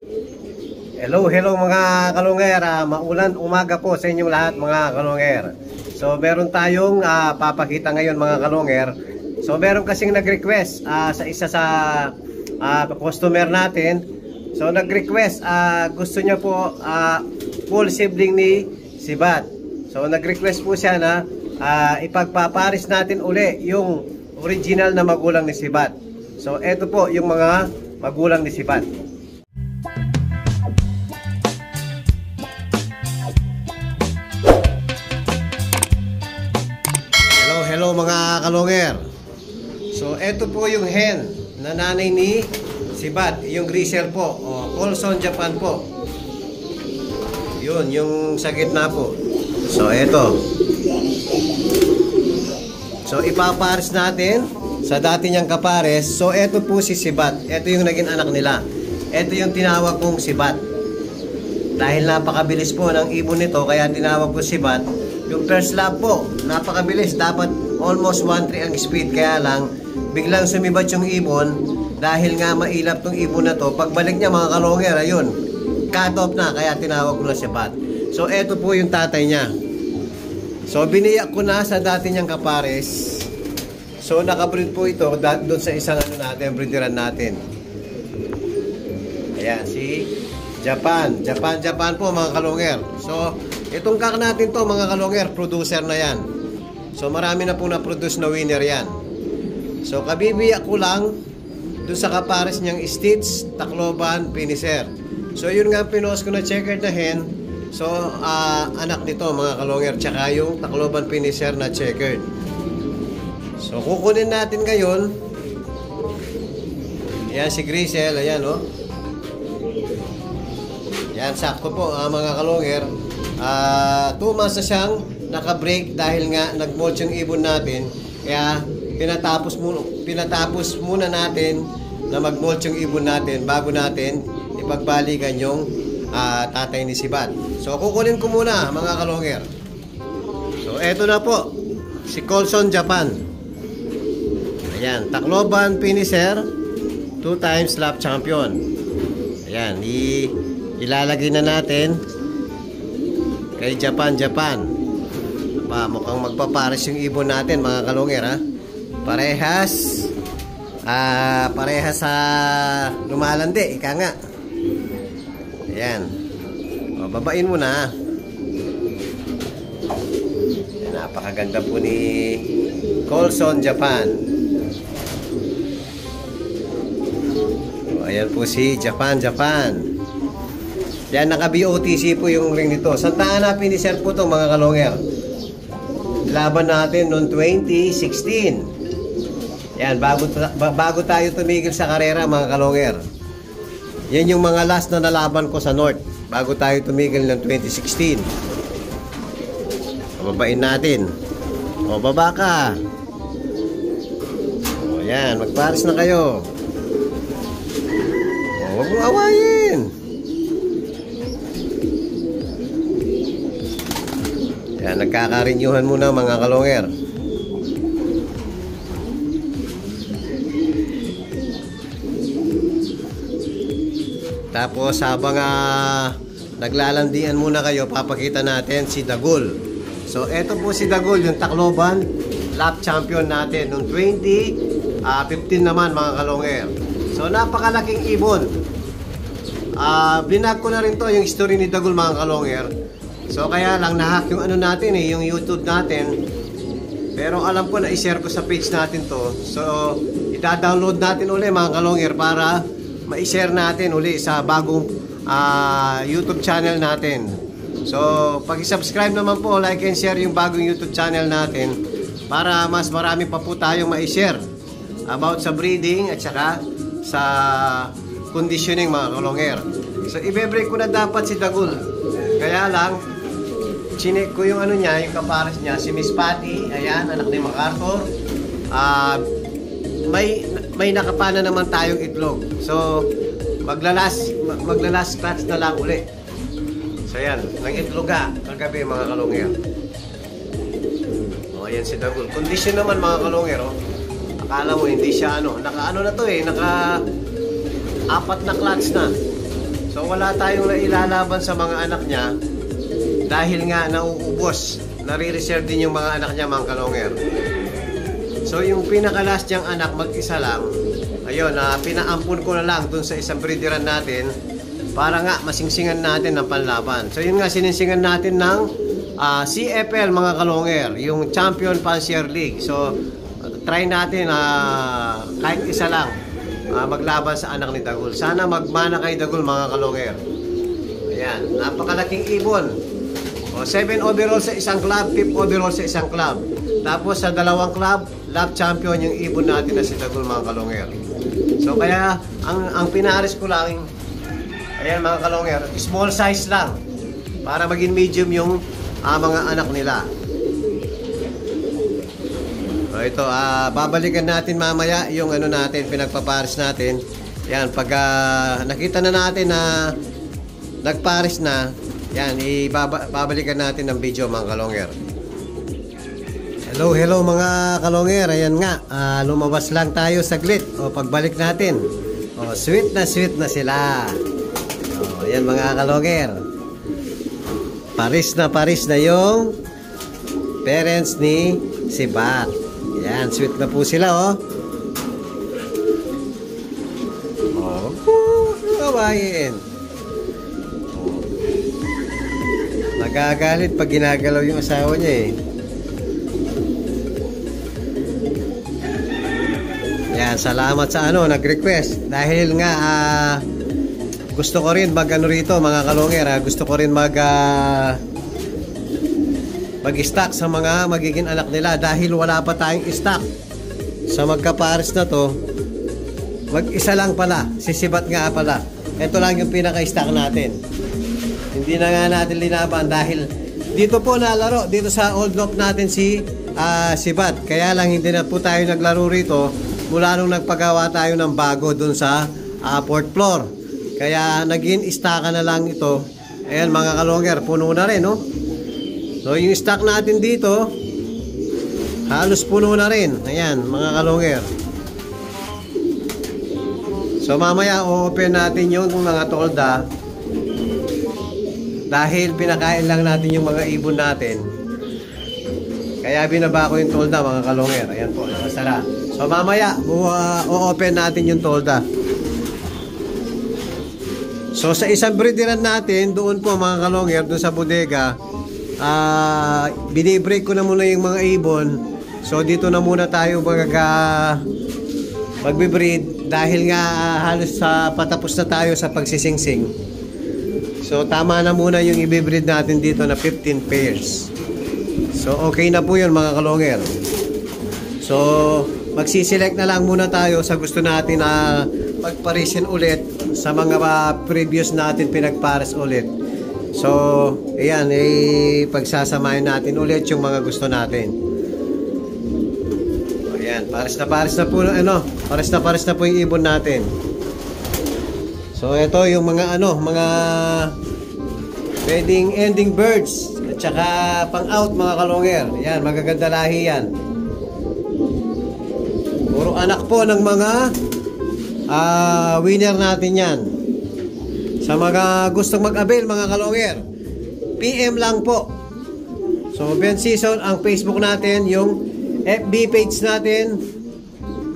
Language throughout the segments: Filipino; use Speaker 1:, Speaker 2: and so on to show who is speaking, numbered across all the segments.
Speaker 1: Hello mga kalungер, maulan umaga po sa inyong lahat mga kalungер. So meron tayong papakita ngayon mga kalunger. So meron kasing nag-request sa isa sa customer natin. So nag-request, gusto niya po full sibling ni Sibat. So nag-request po siya na ipagpaparis natin uli yung original na magulang ni Sibat. So eto po yung mga magulang ni Sibat. Hello mga kalungер. So eto po yung hen na nanay ni Sibat, yung Grisel po, Colson Japan po. Yun, yung sa gitna po. So eto. So ipapares natin sa dati niyang kapares. So eto po si Sibat. Eto yung naging anak nila. Eto yung tinawag kong Sibat. Dahil napakabilis po ng ibon nito, kaya tinawag ko Sibat. Yung first lap po, napakabilis. Dapat almost 1-3 ang speed. Kaya lang, biglang sumibat yung ibon. Dahil nga mailap tong ibon na to. Pagbalik niya mga kalungер, ayun, cut off na. Kaya tinawag ko na Sibat. So, eto po yung tatay niya. So, biniyak ko na sa dati niyang kapares. So, nakabreed po ito doon sa isang breederan natin. Ayan, si Japan po mga kalungер. So, itong kak natin to mga kalungер, producer na yan. So marami na pong na-produce na winner yan. So kabibiyak ko lang doon sa kapares niyang Stitch, Tacloban, Finisher. So yun nga pinost ko na checkered na hen. So anak nito mga kalunger, tsaka yung Tacloban Finisher na checkered. So kukunin natin ngayon. Yan si Grisel, ayan oh. Yan sakto po mga kalunger. 2 months na siyang naka-break dahil nga nag-molt yung ibon natin. Kaya pinatapos muna natin na mag-molt yung ibon natin bago natin ipagbalikan yung tatay ni Sibat. So kukunin ko muna mga kalungер. So eto na po si Colson Japan. Ayan, Tacloban Finisher, 2 times lap champion. Ayan, ilalagay na natin kay Japan. Mukhang magpapares yung ibon natin mga kalungер ha. Parehas sa lumalandi, ika nga. Ayan. Babain mo na. Ayan, napakaganda po ni Colson Japan. Ayan po si Japan. Yan, naka-BOTC po yung ring nito. Santa Ana Finisher po to mga kalunger. Laban natin noong 2016. Yan, bago tayo tumigil sa karera mga kalunger. Yan yung mga last na nalaban ko sa North. Bago tayo tumigil ng 2016. Babain natin. O, baba ka. O, yan, magpares na kayo. O, huwag mong awayin. Yan, nagkakarinyuhan muna mga kalunger. Tapos habang naglalandian muna kayo, papakita natin si Dagul. So eto po si Dagul, yung Tacloban lap champion natin noong 2015 naman mga kalunger. So napakalaking ibon. Binag ko na rin to yung story ni Dagul mga kalunger. So kaya lang nahack yung natin yung YouTube natin. Pero alam ko na i-share ko sa page natin to. So ida-download natin uli mga kalunger para ma-share natin uli sa bagong YouTube channel natin. So pag i-subscribe naman po, like and share yung bagong YouTube channel natin para mas marami pa po tayong ma-share about sa breeding at saka sa conditioning mga kalunger. So i-break ko na dapat si Dagul. Kaya lang chinek ko yung niya, yung kapares niya, si Miss Patty, ayan, anak ni MacArthur. May nakapana naman tayong itlog. So, maglalas clutch na lang uli. So, ayan, ng itloga, kagabi mga kalungir. O, ayan si Dagul. Condition naman mga kalungir, oh. Akala mo, hindi siya naka na to naka 4 na clutch na. So, wala tayong nailalaban sa mga anak niya dahil nga nauubos. Nare-reserve din yung mga anak niya, mga kalonger. So yung pinaka-last niyang anak, mag-isa lang. Ayun, pinaampun ko na lang dun sa isang breederan natin para nga masingsingan natin ng panlaban. So yun nga, sininsingan natin ng CFL, mga kalonger, yung Champion Fancier League. So try natin kahit isa lang maglaban sa anak ni Dagul. Sana magmana kay Dagul, mga kalonger. Ayan, napakalaking ibon. 7 overall sa isang club, 5 overall sa isang club. Tapos sa dalawang club, lap champion yung ibon natin na si Dagul, mga kalonger. So kaya ang pinaris ko lang, ayan mga kalonger, small size lang para maging medium yung mga anak nila. So ito, babalikan natin mamaya yung ano natin, pinagpaparis natin. Yan, pag nakita na natin na nagparis na, yan, babalikan natin ng video, mga kalonger. Hello mga kalonger. Ayan nga, lumabas lang tayo saglit. Pagbalik natin, sweet na sila. Ayan mga kalonger, paris na yung parents ni si Bat. Ayan, sweet na po sila. Kawain. Nagagalit pag ginagalaw yung asawa niya eh. Yan, salamat sa nag-request. Dahil nga gusto ko rin mag-ano rito, mga kalonger, gusto ko rin mag-stock sa mga magiging anak nila dahil wala pa tayong stock sa magkapares na to. Mag-isa lang pala, sisibat nga pala. Ito lang yung pinaka-stock natin. Hindi na nga natin linaban dahil dito po nalaro, dito sa old lock natin si Bat. Kaya lang hindi na po tayo naglaro rito mula nung nagpagawa tayo ng bago dun sa fourth floor. Kaya naging stocka na lang ito. Ayan mga kalonger, puno na rin, no? So yung stock natin dito halos puno na rin. Ayan mga kalonger. So mamaya o-open natin yung mga tolda dahil pinakain lang natin yung mga ibon natin. Kaya binaba ko yung tolda, mga kalonger. Ayan po, nakasara. So mamaya o-open natin yung tolda. So sa isang breederan natin, doon po mga kalonger, doon sa bodega, binibreak ko na muna yung mga ibon. So dito na muna tayo magbe-breed dahil nga halos patapos na tayo sa pagsisingsing. So tama na muna yung i-breed natin dito na 15 pairs. So okay na po yun, mga kalonger. So magsiselect na lang muna tayo sa gusto natin na pagparisin ulit sa mga previous natin pinagpares ulit. So ayan, pagsasamahin natin ulit yung mga gusto natin. Ayan, pares na po pares na po yung ibon natin. So ito yung mga mga pwedeng ending birds at saka pang out, mga kalonger. Ayan, magaganda lahi yan. Puro anak po ng mga winner natin yan. Sa mga gustong mag-avail, mga kalonger, PM lang po. So Ben Season ang Facebook natin, yung FB page natin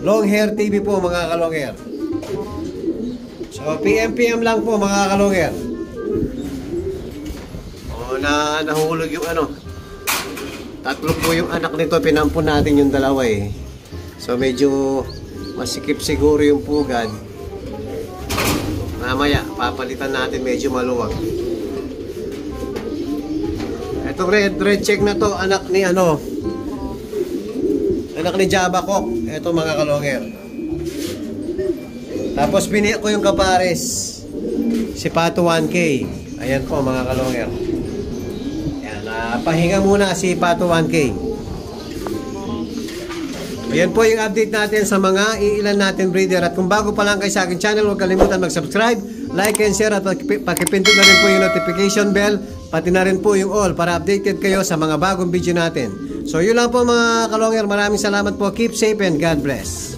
Speaker 1: Long Hair TV po, mga kalonger. So PM lang po, mga kalonger. Nahulog yung tatlo po yung anak nito, pinampun natin yung dalawa eh. So medyo masikip siguro yung pugad. Mamaya papalitan natin, medyo maluwag. Itong red check na to, anak ni Java Cock. Ito, mga kalonger. Tapos biniyak ko yung kapares, si Pato 1K. Ayan po, mga kalonger. Ayan, pahinga muna si Pato 1K. Ayan po yung update natin sa mga iilan natin breeder. At kung bago pa lang kayo sa akin channel, huwag kalimutan mag-subscribe, like and share, at pakipindot na rin po yung notification bell, pati na rin po yung all para updated kayo sa mga bagong video natin. So yun lang po, mga kalonger. Maraming salamat po. Keep safe and God bless.